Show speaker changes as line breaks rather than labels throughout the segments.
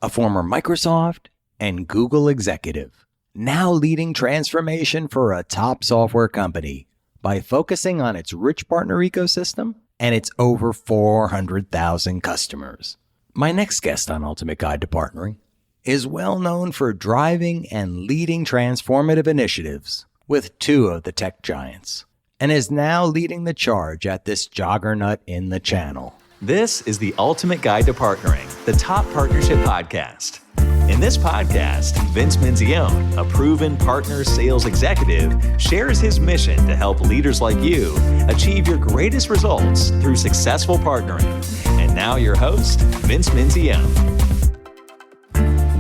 a former Microsoft and Google executive, now leading transformation for a top software company by focusing on its rich partner ecosystem and its over 400,000 customers. My next guest on Ultimate Guide to Partnering is well known for driving and leading transformative initiatives with two of the tech giants, and is now leading the charge at this juggernaut in the channel.
This is the Ultimate Guide to Partnering, the top partnership podcast. In this podcast, Vince Menzione, a proven partner sales executive, shares his mission to help leaders like you achieve your greatest results through successful partnering. And now your host, Vince Menzione.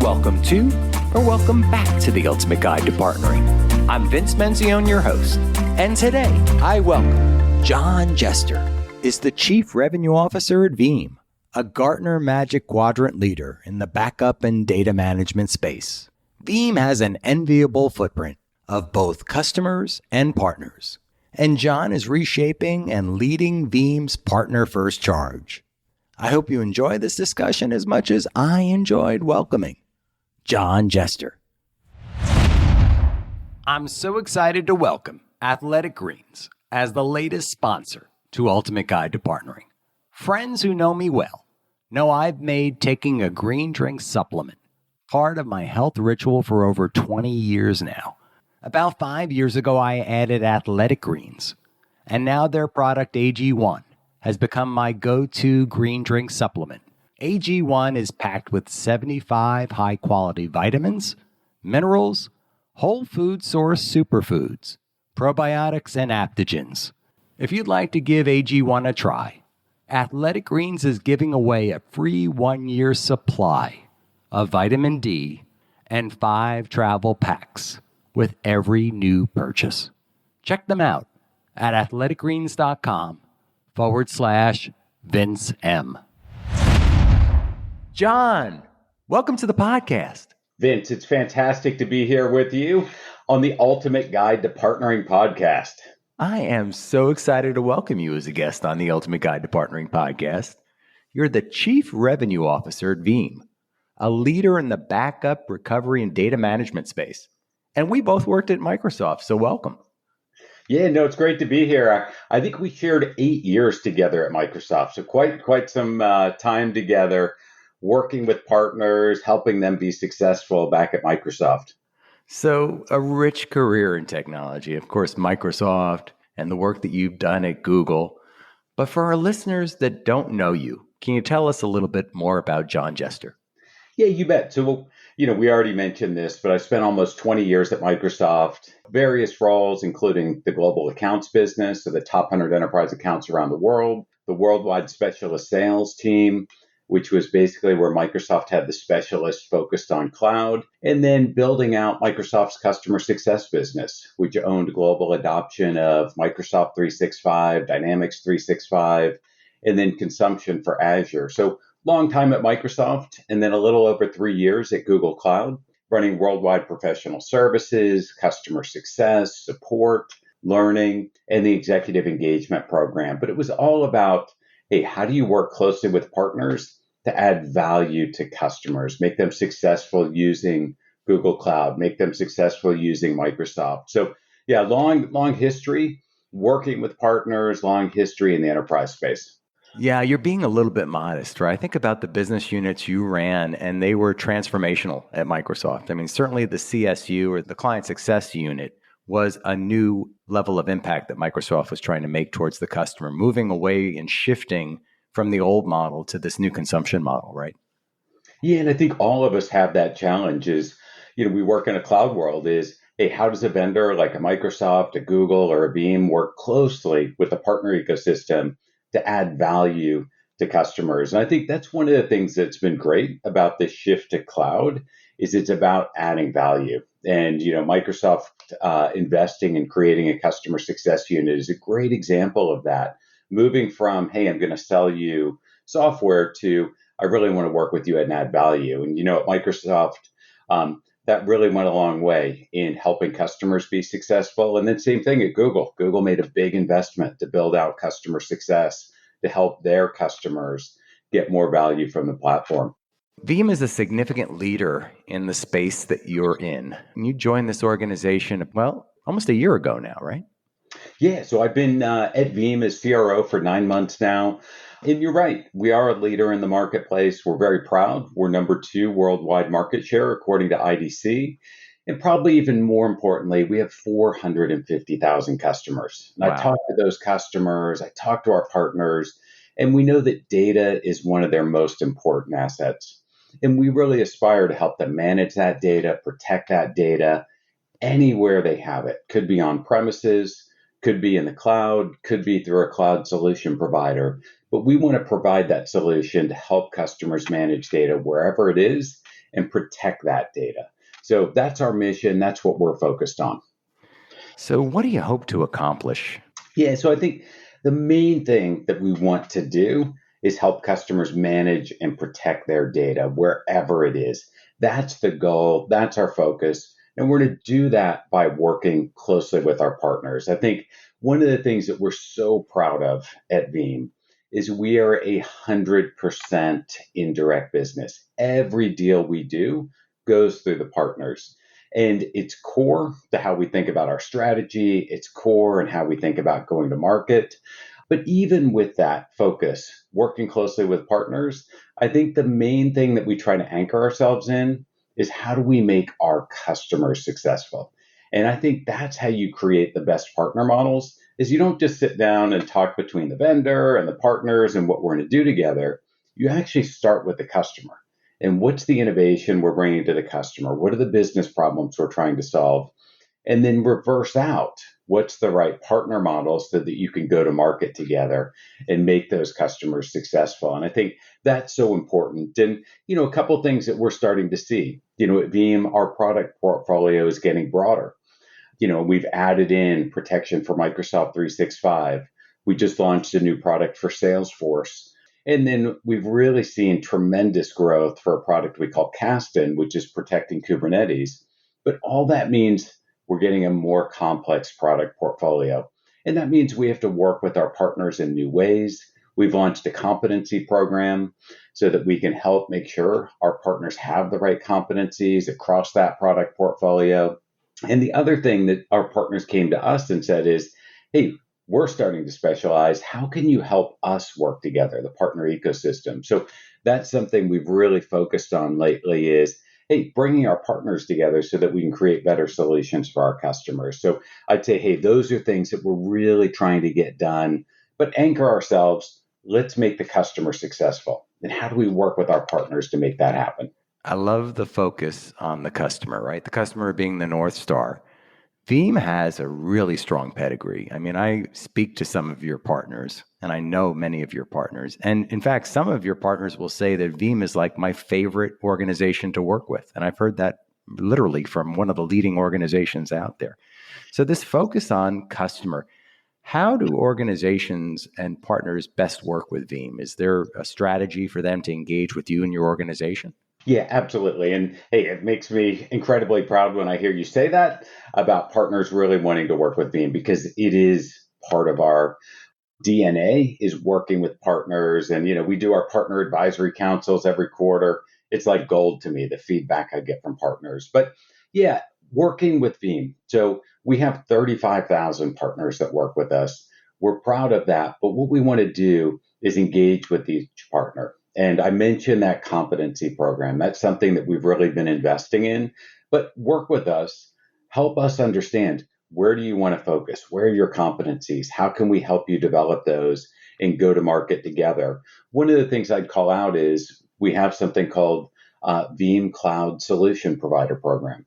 Welcome to, or welcome back to the Ultimate Guide to Partnering. I'm Vince Menzione, your host, and today I welcome John Jester, is the Chief Revenue Officer at Veeam, a Gartner Magic Quadrant leader in the backup and data management space. Veeam has an enviable footprint of both customers and partners, and John is reshaping and leading Veeam's partner-first charge. I hope you enjoy this discussion as much as I enjoyed welcoming John Jester. I'm so excited to welcome Athletic Greens as the latest sponsor to Ultimate Guide to Partnering. Friends who know me well know I've made taking a green drink supplement part of my health ritual for over 20 years now. About 5 years ago, I added Athletic Greens, and now their product AG1 has become my go-to green drink supplement. AG1 is packed with 75 high-quality vitamins, minerals, whole food source superfoods, probiotics, and adaptogens. If you'd like to give AG1 a try, Athletic Greens is giving away a free 1-year supply of vitamin D and 5 travel packs with every new purchase. Check them out at athleticgreens.com/Vince M. John, welcome to the podcast.
Vince, it's fantastic to be here with you on the Ultimate Guide to Partnering podcast.
I am so excited to welcome you as a guest on the Ultimate Guide to Partnering podcast. You're the Chief Revenue Officer at Veeam, a leader in the backup, recovery, and data management space. And we both worked at Microsoft, so welcome.
Yeah, no, it's great to be here. I think we shared 8 years together at Microsoft, so quite some time together working with partners, helping them be successful back at Microsoft.
So a rich career in technology, of course, Microsoft and the work that you've done at Google. But for our listeners that don't know you, can you tell us a little bit more about John Jester?
Yeah, you bet. So, we already mentioned this, but I spent almost 20 years at Microsoft, various roles, including the global accounts business, so the top 100 enterprise accounts around the world, the worldwide specialist sales team, which was basically where Microsoft had the specialists focused on cloud, and then building out Microsoft's customer success business, which owned global adoption of Microsoft 365, Dynamics 365, and then consumption for Azure. So long time at Microsoft, and then a little over 3 years at Google Cloud, running worldwide professional services, customer success, support, learning, and the executive engagement program. But it was all about, hey, how do you work closely with partners to add value to customers, make them successful using Google Cloud, make them successful using Microsoft. So yeah, long history working with partners, long history in the enterprise space.
Yeah, you're being a little bit modest, right? Think about the business units you ran, and they were transformational at Microsoft. I mean, certainly the CSU, or the client success unit, was a new level of impact that Microsoft was trying to make towards the customer, moving away and shifting from the old model to this new consumption model, right?
Yeah, and I think all of us have that challenge is, we work in a cloud world is, hey, how does a vendor like a Microsoft, a Google, or a Veeam work closely with the partner ecosystem to add value to customers? And I think that's one of the things that's been great about this shift to cloud is it's about adding value. And, Microsoft investing and creating a customer success unit is a great example of that. Moving from, hey, I'm going to sell you software to, I really want to work with you and add value. And, at Microsoft, that really went a long way in helping customers be successful. And then same thing at Google. Google made a big investment to build out customer success to help their customers get more value from the platform.
Veeam is a significant leader in the space that you're in. And you joined this organization, well, almost a year ago now, right?
Yeah, so I've been at Veeam as CRO for 9 months now. And you're right, we are a leader in the marketplace. We're very proud. We're number two worldwide market share, according to IDC. And probably even more importantly, we have 450,000 customers. And I
Wow.
talk to those customers, I talk to our partners, and we know that data is one of their most important assets. And we really aspire to help them manage that data, protect that data, anywhere they have it. Could be on premises, could be in the cloud, could be through a cloud solution provider. But we want to provide that solution to help customers manage data wherever it is and protect that data. So that's our mission. That's what we're focused on.
So, what do you hope to accomplish?
Yeah, so I think the main thing that we want to do is help customers manage and protect their data wherever it is. That's the goal, that's our focus. And we're going to do that by working closely with our partners. I think one of the things that we're so proud of at Veeam is we are 100% indirect business. Every deal we do goes through the partners. And it's core to how we think about our strategy. It's core and how we think about going to market. But even with that focus, working closely with partners, I think the main thing that we try to anchor ourselves in is how do we make our customers successful? And I think that's how you create the best partner models is you don't just sit down and talk between the vendor and the partners and what we're going to do together. You actually start with the customer. And what's the innovation we're bringing to the customer? What are the business problems we're trying to solve? And then reverse out what's the right partner model so that you can go to market together and make those customers successful. And I think that's so important. And, a couple of things that we're starting to see, at Veeam, our product portfolio is getting broader. We've added in protection for Microsoft 365. We just launched a new product for Salesforce. And then we've really seen tremendous growth for a product we call Kasten, which is protecting Kubernetes. But all that means we're getting a more complex product portfolio. And that means we have to work with our partners in new ways. We've launched a competency program so that we can help make sure our partners have the right competencies across that product portfolio. And the other thing that our partners came to us and said is, hey, we're starting to specialize. How can you help us work together, the partner ecosystem? So that's something we've really focused on lately is, hey, bringing our partners together so that we can create better solutions for our customers. So I'd say, hey, those are things that we're really trying to get done, but anchor ourselves. Let's make the customer successful. And how do we work with our partners to make that happen?
I love the focus on the customer, right? The customer being the North Star. Veeam has a really strong pedigree. I mean, I speak to some of your partners, and I know many of your partners. And in fact, some of your partners will say that Veeam is like my favorite organization to work with. And I've heard that literally from one of the leading organizations out there. So this focus on customer, how do organizations and partners best work with Veeam? Is there a strategy for them to engage with you and your organization?
Yeah, absolutely. And hey, it makes me incredibly proud when I hear you say that about partners really wanting to work with Veeam because it is part of our DNA is working with partners. And, we do our partner advisory councils every quarter. It's like gold to me, the feedback I get from partners. But yeah, working with Veeam. So we have 35,000 partners that work with us. We're proud of that. But what we want to do is engage with each partner. And I mentioned that competency program. That's something that we've really been investing in. But work with us, help us understand where do you want to focus? Where are your competencies? How can we help you develop those and go to market together? One of the things I'd call out is we have something called Veeam Cloud Solution Provider Program.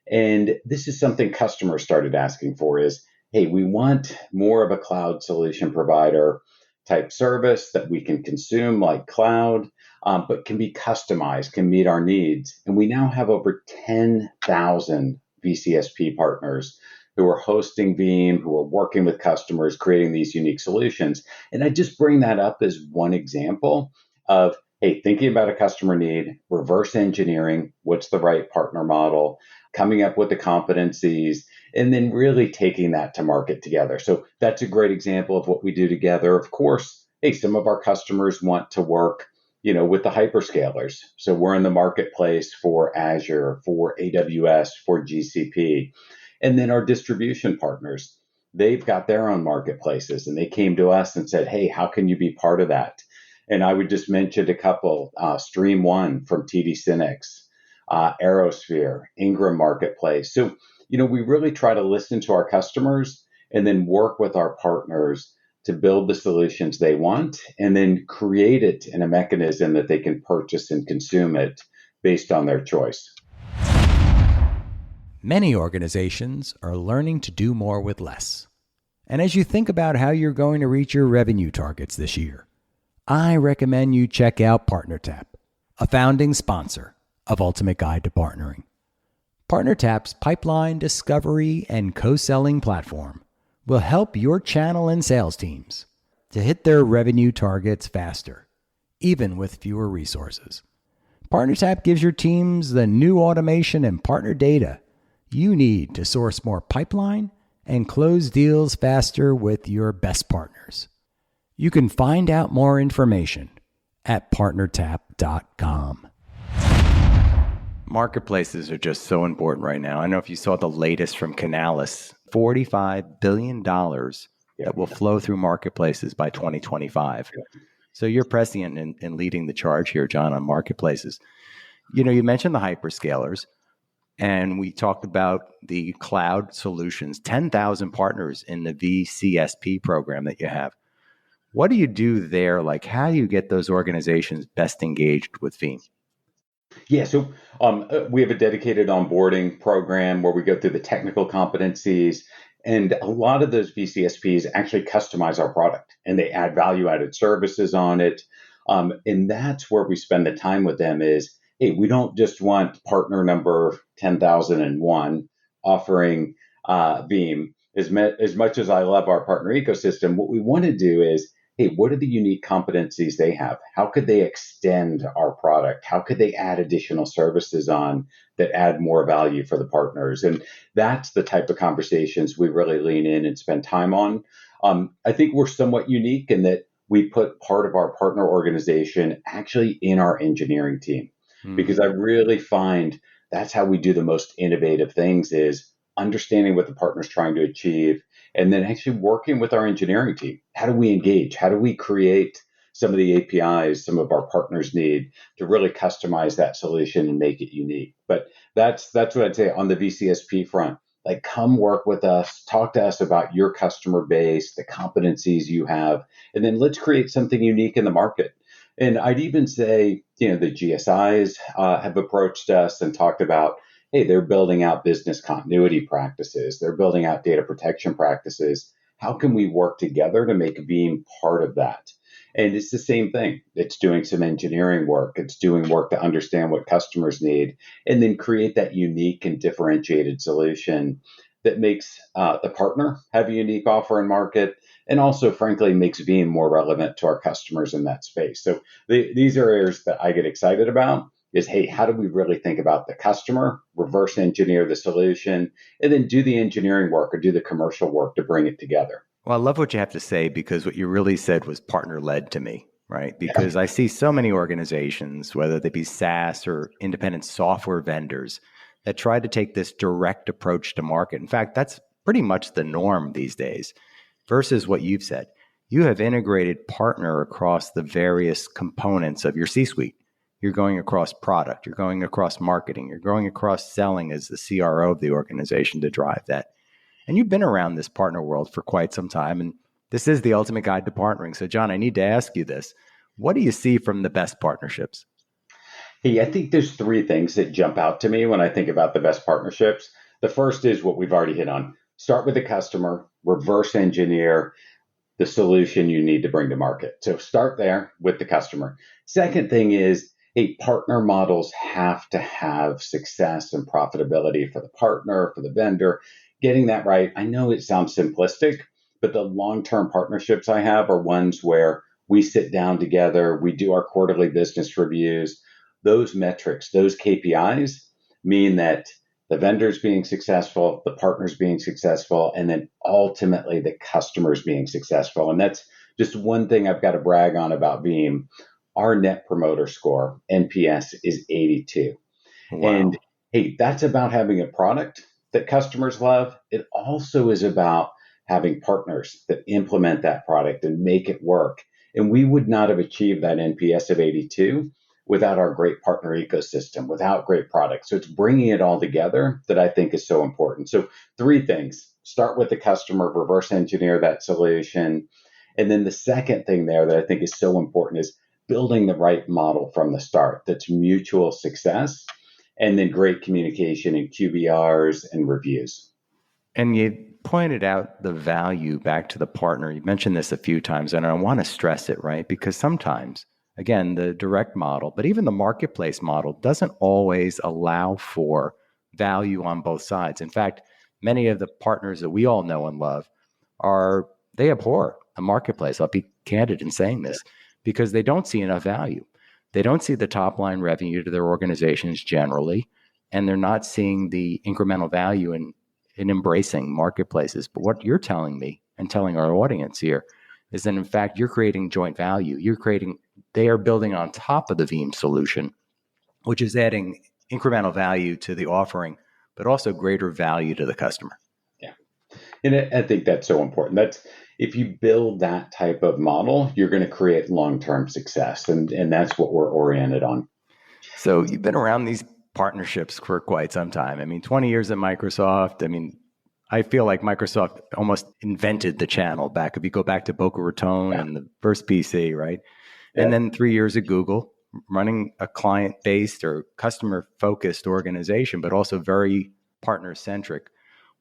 And this is something customers started asking for is, hey, we want more of a cloud solution provider type service that we can consume like cloud, but can be customized, can meet our needs. And we now have over 10,000 VCSP partners who are hosting Veeam, who are working with customers, creating these unique solutions. And I just bring that up as one example of, hey, thinking about a customer need, reverse engineering, what's the right partner model, coming up with the competencies, and then really taking that to market together. So that's a great example of what we do together. Of course, hey, some of our customers want to work with the hyperscalers. So we're in the marketplace for Azure, for AWS, for GCP. And then our distribution partners, they've got their own marketplaces and they came to us and said, hey, how can you be part of that? And I would just mention a couple, Stream One from TD Synnex, Aerosphere, Ingram Marketplace. So, we really try to listen to our customers and then work with our partners to build the solutions they want and then create it in a mechanism that they can purchase and consume it based on their choice.
Many organizations are learning to do more with less. And as you think about how you're going to reach your revenue targets this year, I recommend you check out PartnerTap, a founding sponsor of Ultimate Guide to Partnering. PartnerTap's pipeline discovery and co-selling platform will help your channel and sales teams to hit their revenue targets faster, even with fewer resources. PartnerTap gives your teams the new automation and partner data you need to source more pipeline and close deals faster with your best partners. You can find out more information at partnertap.com. Marketplaces are just so important right now. I don't know if you saw the latest from Canalys, $45 billion that will flow through marketplaces by 2025. So you're prescient in leading the charge here, John, on marketplaces. You mentioned the hyperscalers, and we talked about the cloud solutions, 10,000 partners in the VCSP program that you have. What do you do there? Like, how do you get those organizations best engaged with Veeam?
Yeah, so we have a dedicated onboarding program where we go through the technical competencies, and a lot of those VCSPs actually customize our product and they add value-added services on it. And that's where we spend the time with them is, hey, we don't just want partner number 10,001 offering Veeam. As much as I love our partner ecosystem, what we want to do is, hey, what are the unique competencies they have? How could they extend our product? How could they add additional services on that add more value for the partners? And that's the type of conversations we really lean in and spend time on. I think we're somewhat unique in that we put part of our partner organization actually in our engineering team, because I really find that's how we do the most innovative things is understanding what the partner's trying to achieve, and then actually working with our engineering team. How do we engage? How do we create some of the APIs some of our partners need to really customize that solution and make it unique? But that's what I'd say on the VCSP front. Like, come work with us, talk to us about your customer base, the competencies you have, and then let's create something unique in the market. And I'd even say, the GSIs have approached us and talked about, hey, they're building out business continuity practices. They're building out data protection practices. How can we work together to make Veeam part of that? And it's the same thing. It's doing some engineering work. It's doing work to understand what customers need and then create that unique and differentiated solution that makes the partner have a unique offer in market and also, frankly, makes Veeam more relevant to our customers in that space. So these are areas that I get excited about. Is, hey, how do we really think about the customer, reverse engineer the solution, and then do the engineering work or do the commercial work to bring it together?
Well, I love what you have to say, because what you really said was partner-led to me, right? Because I see so many organizations, whether they be SaaS or independent software vendors, that try to take this direct approach to market. In fact, that's pretty much the norm these days, versus what you've said. You have integrated partner across the various components of your C-suite. You're going across product, you're going across marketing, you're going across selling as the CRO of the organization to drive that. And you've been around this partner world for quite some time, and this is the ultimate guide to partnering. So, John, I need to ask you this. What do you see from the best partnerships?
Hey, I think there's three things that jump out to me when I think about the best partnerships. The first is what we've already hit on. Start with the customer, reverse engineer the solution you need to bring to market. So start there with the customer. Second thing is, hey, partner models have to have success and profitability for the partner, for the vendor. Getting that right, I know it sounds simplistic, but the long-term partnerships I have are ones where we sit down together, we do our quarterly business reviews. Those metrics, those KPIs mean that the vendors being successful, the partners being successful, and then ultimately the customers being successful. And that's just one thing I've got to brag on about Veeam. our net promoter score, NPS, is 82.
Wow.
And hey, that's about having a product that customers love. It also is about having partners that implement that product and make it work. And we would not have achieved that NPS of 82 without our great partner ecosystem, without great products. So it's bringing it all together that I think is so important. So three things: start with the customer, reverse engineer that solution. And then the second thing there that I think is so important is building the right model from the start that's mutual success, and then great communication in QBRs and reviews.
And you pointed out the value back to the partner. You mentioned this a few times, and I want to stress it, right? Because sometimes, again, the direct model, but even the marketplace model doesn't always allow for value on both sides. In fact, many of the partners that we all know and love they abhor the marketplace. I'll be candid in saying this because they don't see enough value. They don't see the top line revenue to their organizations generally, and they're not seeing the incremental value in embracing marketplaces. But what you're telling me and telling our audience here is that in fact, you're creating joint value. They are building on top of the Veeam solution, which is adding incremental value to the offering, but also greater value to the customer.
Yeah. And I think that's so important. If you build that type of model, you're going to create long-term success. And that's what we're oriented on.
So you've been around these partnerships for quite some time. I mean, 20 years at Microsoft. I mean, I feel like Microsoft almost invented the channel back. If you go back to Boca Raton and the first PC, right? Yeah. And then 3 years at Google, running a client-based or customer-focused organization, but also very partner-centric.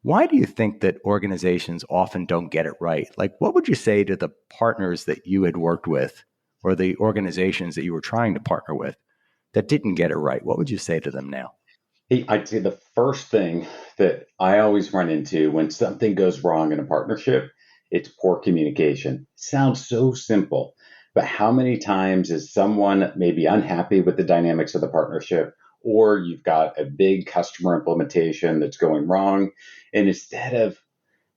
Why do you think that organizations often don't get it right? Like, what would you say to the partners that you had worked with or the organizations that you were trying to partner with that didn't get it right? What would you say to them now?
Hey, I'd say the first thing that I always run into when something goes wrong in a partnership, it's poor communication. It sounds so simple, but how many times is someone maybe unhappy with the dynamics of the partnership, or you've got a big customer implementation that's going wrong, and instead of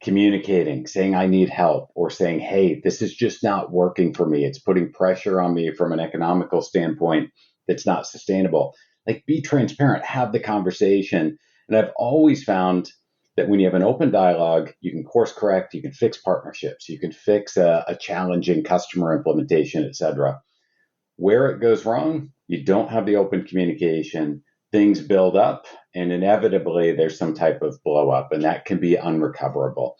communicating, saying I need help, or saying, hey, this is just not working for me, it's putting pressure on me from an economical standpoint that's not sustainable. Like, be transparent, have the conversation. And I've always found that when you have an open dialogue, you can course correct, you can fix partnerships, you can fix a challenging customer implementation, et cetera. Where it goes wrong, you don't have the open communication, things build up, and inevitably there's some type of blow up, and that can be unrecoverable.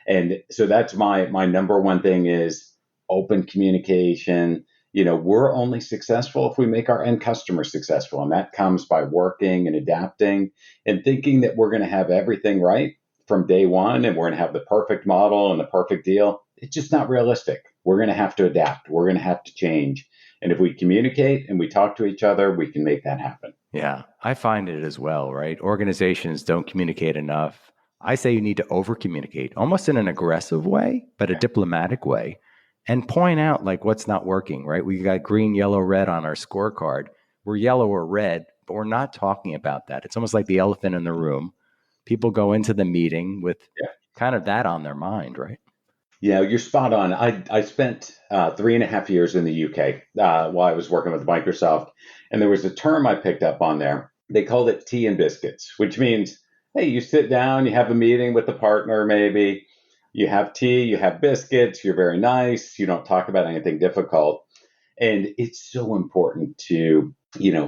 And so that's my number one thing is open communication. We're only successful if we make our end customer successful. And that comes by working and adapting and thinking that we're going to have everything right from day one and we're going to have the perfect model and the perfect deal. It's just not realistic. We're going to have to adapt. We're going to have to change. And if we communicate and we talk to each other, we can make that happen.
Yeah, I find it as well, right? Organizations don't communicate enough. I say you need to over communicate, almost in an aggressive way, but a diplomatic way. And point out like what's not working, right? We got green, yellow, red on our scorecard. We're yellow or red, but we're not talking about that. It's almost like the elephant in the room. People go into the meeting with kind of that on their mind, right?
Yeah, you're spot on. I spent 3.5 years in the UK while I was working with Microsoft. And there was a term I picked up on there. They called it tea and biscuits, which means, hey, you sit down, you have a meeting with the partner maybe. You have tea, you have biscuits, you're very nice, you don't talk about anything difficult. And it's so important to,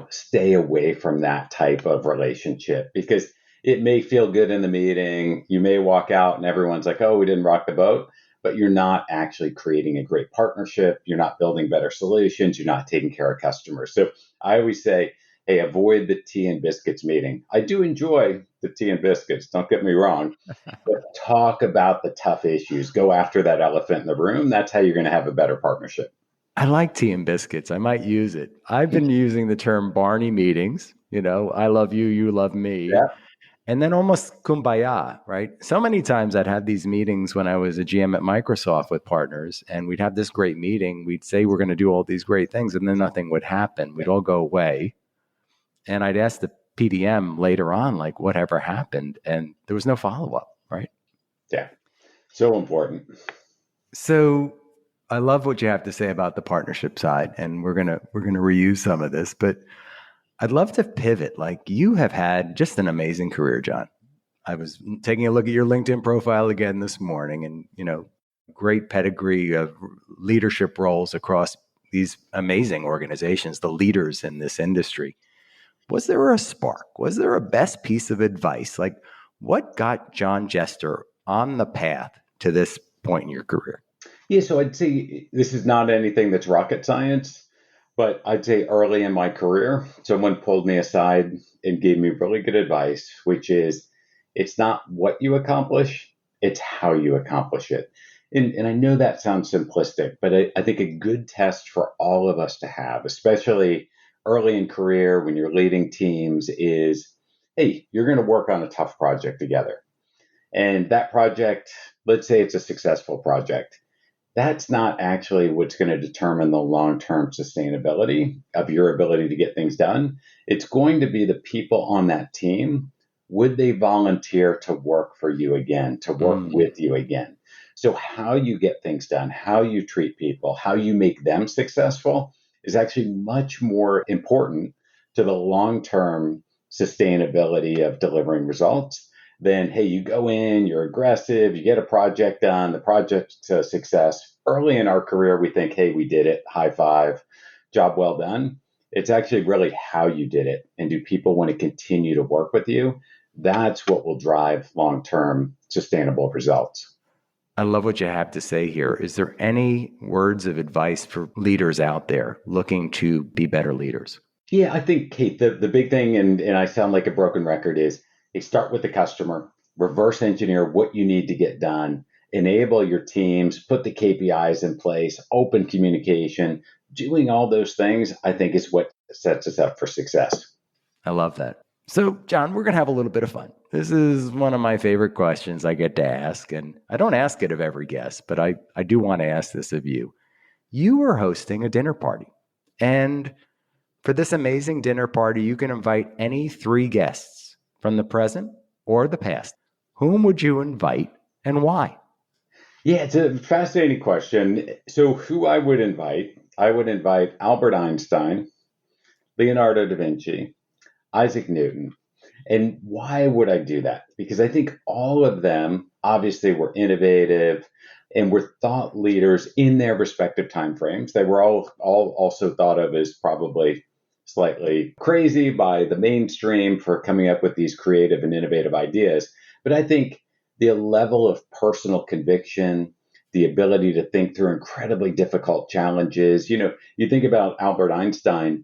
stay away from that type of relationship because it may feel good in the meeting. You may walk out and everyone's like, oh, we didn't rock the boat, but you're not actually creating a great partnership. You're not building better solutions. You're not taking care of customers. So I always say, hey, avoid the tea and biscuits meeting. I do enjoy the tea and biscuits, don't get me wrong, but talk about the tough issues. Go after that elephant in the room. That's how you're going to have a better partnership.
I like tea and biscuits. I might use it. I've been using the term Barney meetings, I love you, you love me.
Yeah.
And then almost kumbaya, right? So many times I'd have these meetings when I was a GM at Microsoft with partners, and we'd have this great meeting. We'd say we're going to do all these great things, and then nothing would happen. We'd all go away. And I'd ask the PDM later on, like, whatever happened? And there was no follow-up, right?
Yeah. So important.
So I love what you have to say about the partnership side, and we're gonna reuse some of this, but I'd love to pivot. Like, you have had just an amazing career, John. I was taking a look at your LinkedIn profile again this morning, and great pedigree of leadership roles across these amazing organizations, the leaders in this industry. Was there a spark? Was there a best piece of advice? Like, what got John Jester on the path to this point in your career?
Yeah, so I'd say this is not anything that's rocket science, but I'd say early in my career, someone pulled me aside and gave me really good advice, which is it's not what you accomplish, it's how you accomplish it. And I know that sounds simplistic, but I think a good test for all of us to have, especially early in career when you're leading teams, is hey, you're going to work on a tough project together. And that project, let's say it's a successful project, that's not actually what's going to determine the long-term sustainability of your ability to get things done. It's going to be the people on that team. Would they volunteer to work for you again, to work with you again? So how you get things done, how you treat people, how you make them successful is actually much more important to the long-term sustainability of delivering results than, hey, you go in, you're aggressive, you get a project done, the project's a success. Early in our career, we think, hey, we did it, high five, job well done. It's actually really how you did it. And do people want to continue to work with you? That's what will drive long-term sustainable results.
I love what you have to say here. Is there any words of advice for leaders out there looking to be better leaders?
Yeah, I think, Kate, the big thing, and I sound like a broken record, is they start with the customer, reverse engineer what you need to get done, enable your teams, put the KPIs in place, open communication. Doing all those things, I think, is what sets us up for success.
I love that. So, John, we're going to have a little bit of fun. This is one of my favorite questions I get to ask, and I don't ask it of every guest, but I do want to ask this of you. You are hosting a dinner party, and for this amazing dinner party, you can invite any 3 guests from the present or the past. Whom would you invite and why?
Yeah, it's a fascinating question. So who I would invite Albert Einstein, Leonardo da Vinci, Isaac Newton. And why would I do that? Because I think all of them obviously were innovative and were thought leaders in their respective timeframes. They were all also thought of as probably slightly crazy by the mainstream for coming up with these creative and innovative ideas. But I think the level of personal conviction, the ability to think through incredibly difficult challenges. You think about Albert Einstein,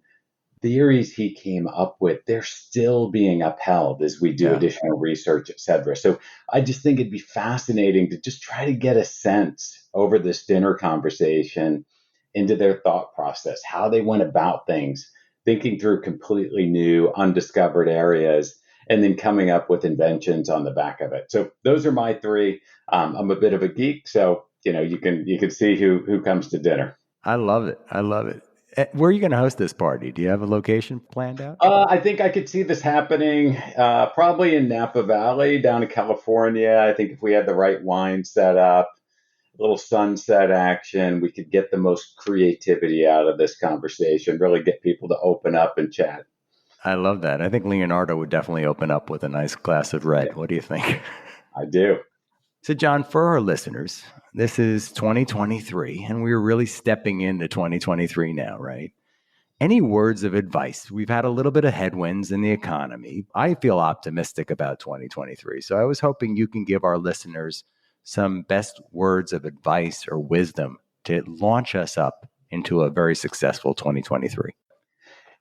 theories he came up with, they're still being upheld as we do additional research, et cetera. So I just think it'd be fascinating to just try to get a sense over this dinner conversation into their thought process, how they went about things, thinking through completely new, undiscovered areas, and then coming up with inventions on the back of it. So those are my 3. I'm a bit of a geek, so you can see who comes to dinner.
I love it. I love it. Where are you going to host this party? Do you have a location planned out?
I think I could see this happening probably in Napa Valley down in California. I think if we had the right wine set up, a little sunset action, we could get the most creativity out of this conversation, really get people to open up and chat.
I love that. I think Leonardo would definitely open up with a nice glass of red. What do you think?
I do.
So, John, for our listeners, this is 2023, and we're really stepping into 2023 now, right? Any words of advice? We've had a little bit of headwinds in the economy. I feel optimistic about 2023. So I was hoping you can give our listeners some best words of advice or wisdom to launch us up into a very successful 2023.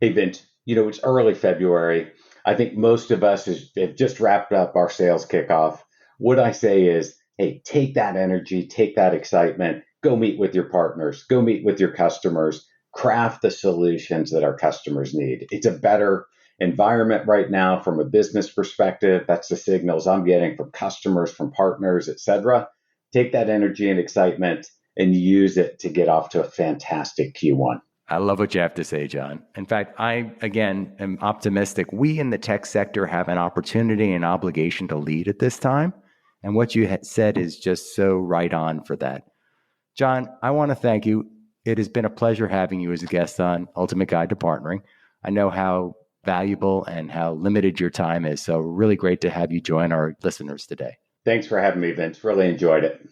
Hey, Vince, it's early February. I think most of us have just wrapped up our sales kickoff. What I say is, hey, take that energy, take that excitement, go meet with your partners, go meet with your customers, craft the solutions that our customers need. It's a better environment right now from a business perspective. That's the signals I'm getting from customers, from partners, et cetera. Take that energy and excitement and use it to get off to a fantastic Q1.
I love what you have to say, John. In fact, I, again, am optimistic. We in the tech sector have an opportunity and obligation to lead at this time. And what you had said is just so right on for that. John, I want to thank you. It has been a pleasure having you as a guest on Ultimate Guide to Partnering. I know how valuable and how limited your time is, so really great to have you join our listeners today.
Thanks for having me, Vince. Really enjoyed it.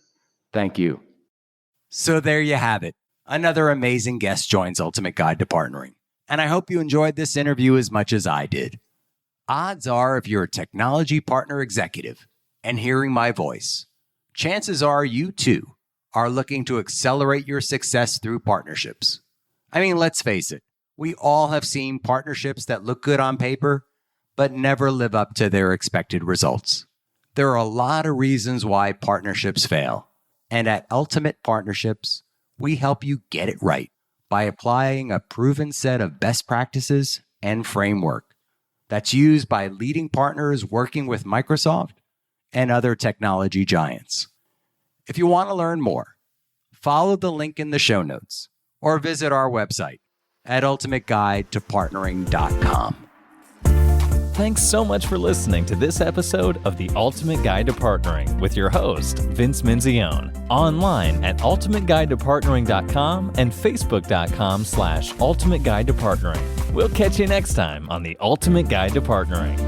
Thank you. So there you have it. Another amazing guest joins Ultimate Guide to Partnering. And I hope you enjoyed this interview as much as I did. Odds are, if you're a technology partner executive and hearing my voice, chances are you too are looking to accelerate your success through partnerships. I mean, let's face it, we all have seen partnerships that look good on paper, but never live up to their expected results. There are a lot of reasons why partnerships fail. And at Ultimate Partnerships, we help you get it right by applying a proven set of best practices and framework that's used by leading partners working with Microsoft and other technology giants. If you want to learn more, follow the link in the show notes or visit our website at ultimateguidetopartnering.com.
Thanks so much for listening to this episode of The Ultimate Guide to Partnering with your host, Vince Menzione, online at ultimateguidetopartnering.com and facebook.com/ultimateguidetopartnering. We'll catch you next time on The Ultimate Guide to Partnering.